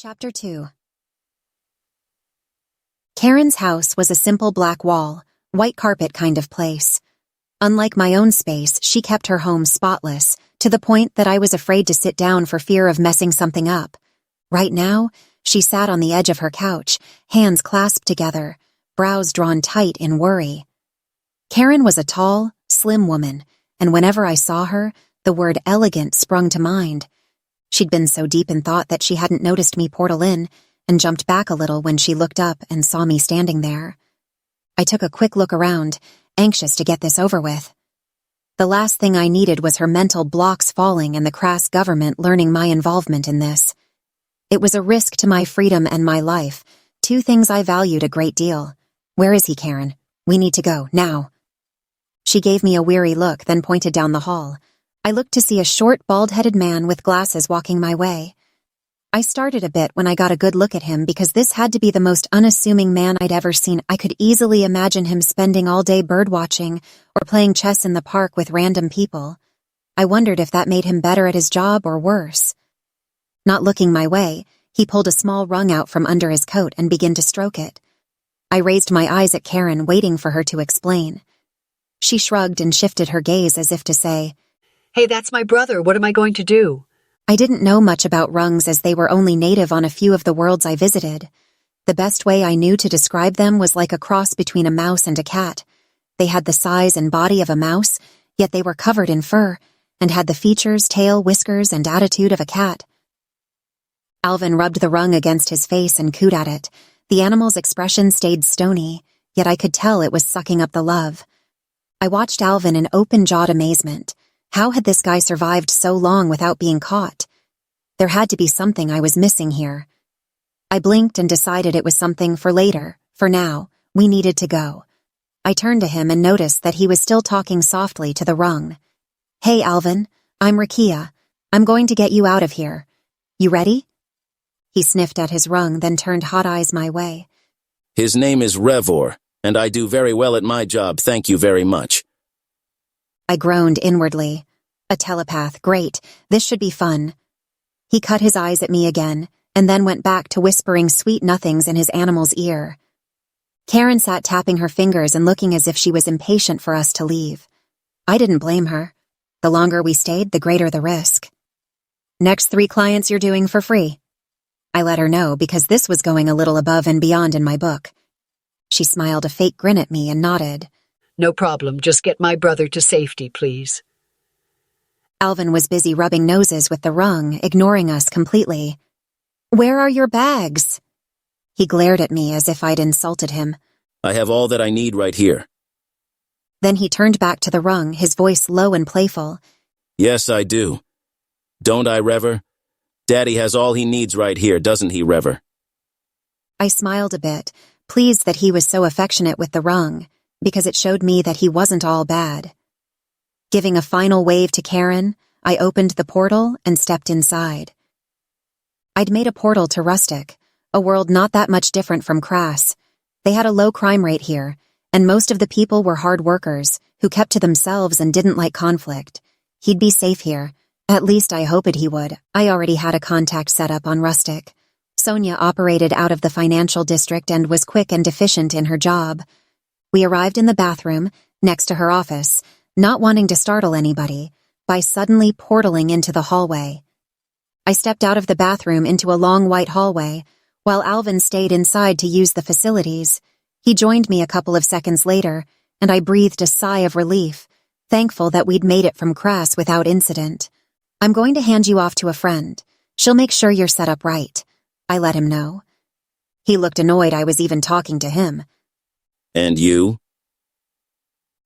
Chapter 2. Karen's house was a simple black wall, white carpet kind of place. Unlike my own space, she kept her home spotless, to the point that I was afraid to sit down for fear of messing something up. Right now, she sat on the edge of her couch, hands clasped together, brows drawn tight in worry. Karen was a tall, slim woman, and whenever I saw her, the word elegant sprung to mind. She'd been so deep in thought that she hadn't noticed me portal in, and jumped back a little when she looked up and saw me standing there. I took a quick look around, anxious to get this over with. The last thing I needed was her mental blocks falling and the crass government learning my involvement in this. It was a risk to my freedom and my life, two things I valued a great deal. "Where is he, Karen? We need to go, now." She gave me a weary look, then pointed down the hall. I looked to see a short, bald-headed man with glasses walking my way. I started a bit when I got a good look at him because this had to be the most unassuming man I'd ever seen. I could easily imagine him spending all day birdwatching or playing chess in the park with random people. I wondered if that made him better at his job or worse. Not looking my way, he pulled a small rung out from under his coat and began to stroke it. I raised my eyes at Karen, waiting for her to explain. She shrugged and shifted her gaze as if to say, "Hey, that's my brother. What am I going to do?" I didn't know much about rungs as they were only native on a few of the worlds I visited. The best way I knew to describe them was like a cross between a mouse and a cat. They had the size and body of a mouse, yet they were covered in fur, and had the features, tail, whiskers, and attitude of a cat. Alvin rubbed the rung against his face and cooed at it. The animal's expression stayed stony, yet I could tell it was sucking up the love. I watched Alvin in open-jawed amazement. How had this guy survived so long without being caught? There had to be something I was missing here. I blinked and decided it was something for later. For now, we needed to go. I turned to him and noticed that he was still talking softly to the rung. "Hey, Alvin, I'm Rekia. I'm going to get you out of here. You ready?" He sniffed at his rung, then turned hot eyes my way. "His name is Revor, and I do very well at my job, thank you very much." I groaned inwardly. A telepath, great. This should be fun. He cut his eyes at me again, and then went back to whispering sweet nothings in his animal's ear. Karen sat tapping her fingers and looking as if she was impatient for us to leave. I didn't blame her. The longer we stayed, the greater the risk. "Next 3 clients you're doing for free." I let her know because this was going a little above and beyond in my book. She smiled a fake grin at me and nodded. "No problem. Just get my brother to safety, please." Alvin was busy rubbing noses with the rung, ignoring us completely. "Where are your bags?" He glared at me as if I'd insulted him. "I have all that I need right here." Then he turned back to the rung, his voice low and playful. "Yes, I do. Don't I, Rever? Daddy has all he needs right here, doesn't he, Rever?" I smiled a bit, pleased that he was so affectionate with the rung, because it showed me that he wasn't all bad. Giving a final wave to Karen, I opened the portal and stepped inside. I'd made a portal to Rustic, a world not that much different from Crass. They had a low crime rate here, and most of the people were hard workers, who kept to themselves and didn't like conflict. He'd be safe here. At least I hoped he would. I already had a contact set up on Rustic. Sonia operated out of the financial district and was quick and efficient in her job. We arrived in the bathroom, next to her office, not wanting to startle anybody, by suddenly portaling into the hallway. I stepped out of the bathroom into a long white hallway, while Alvin stayed inside to use the facilities. He joined me a couple of seconds later, and I breathed a sigh of relief, thankful that we'd made it from Crass without incident. "I'm going to hand you off to a friend. She'll make sure you're set up right," I let him know. He looked annoyed I was even talking to him. "And you?"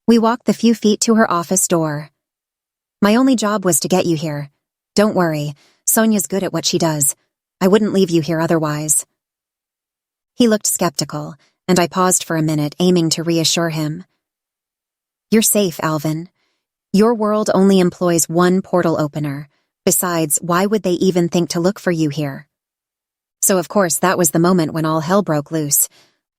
We walked the few feet to her office door. "My only job was to get you here. Don't worry, Sonia's good at what she does. I wouldn't leave you here otherwise." He looked skeptical, and I paused for a minute, aiming to reassure him. "You're safe, Alvin. Your world only employs one portal opener. Besides, why would they even think to look for you here?" So of course that was the moment when all hell broke loose.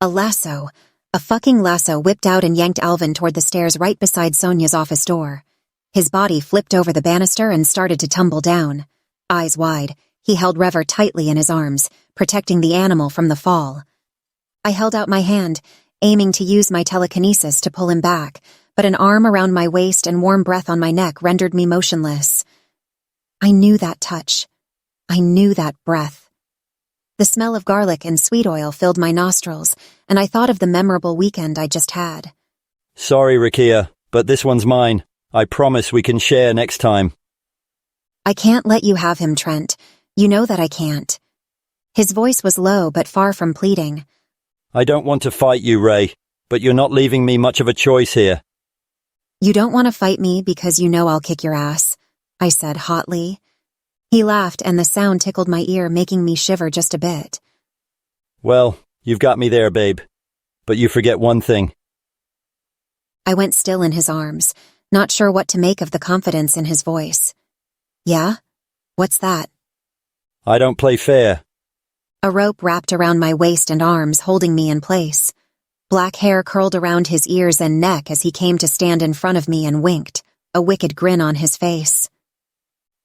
A lasso. A fucking lasso whipped out and yanked Alvin toward the stairs right beside Sonia's office door. His body flipped over the banister and started to tumble down. Eyes wide, He held Rever tightly in his arms, protecting the animal from the fall. I held out my hand, aiming to use my telekinesis to pull him back, but an arm around my waist and warm breath on my neck rendered me motionless. I knew that touch. I knew that breath. The smell of garlic and sweet oil filled my nostrils, and I thought of the memorable weekend I just had. Sorry, Rekia, but this one's mine. I promise we can share next time. I can't let you have him, Trent. You know that I can't. His voice was low but far from pleading. I don't want to fight you, Ray, but you're not leaving me much of a choice here. You don't want to fight me because you know I'll kick your ass, I said hotly. He laughed and the sound tickled my ear, making me shiver just a bit. Well, you've got me there, babe. But you forget one thing. I went still in his arms, not sure what to make of the confidence in his voice. Yeah? What's that? I don't play fair. A rope wrapped around my waist and arms, holding me in place. Black hair curled around his ears and neck as he came to stand in front of me and winked, a wicked grin on his face.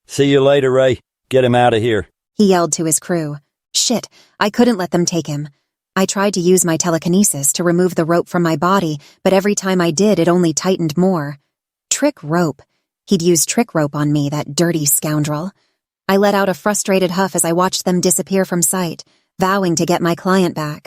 See you later, Ray. Get him out of here. He yelled to his crew. Shit, I couldn't let them take him. I tried to use my telekinesis to remove the rope from my body, but every time I did, it only tightened more. Trick rope. He'd used trick rope on me, that dirty scoundrel. I let out a frustrated huff as I watched them disappear from sight, vowing to get my client back.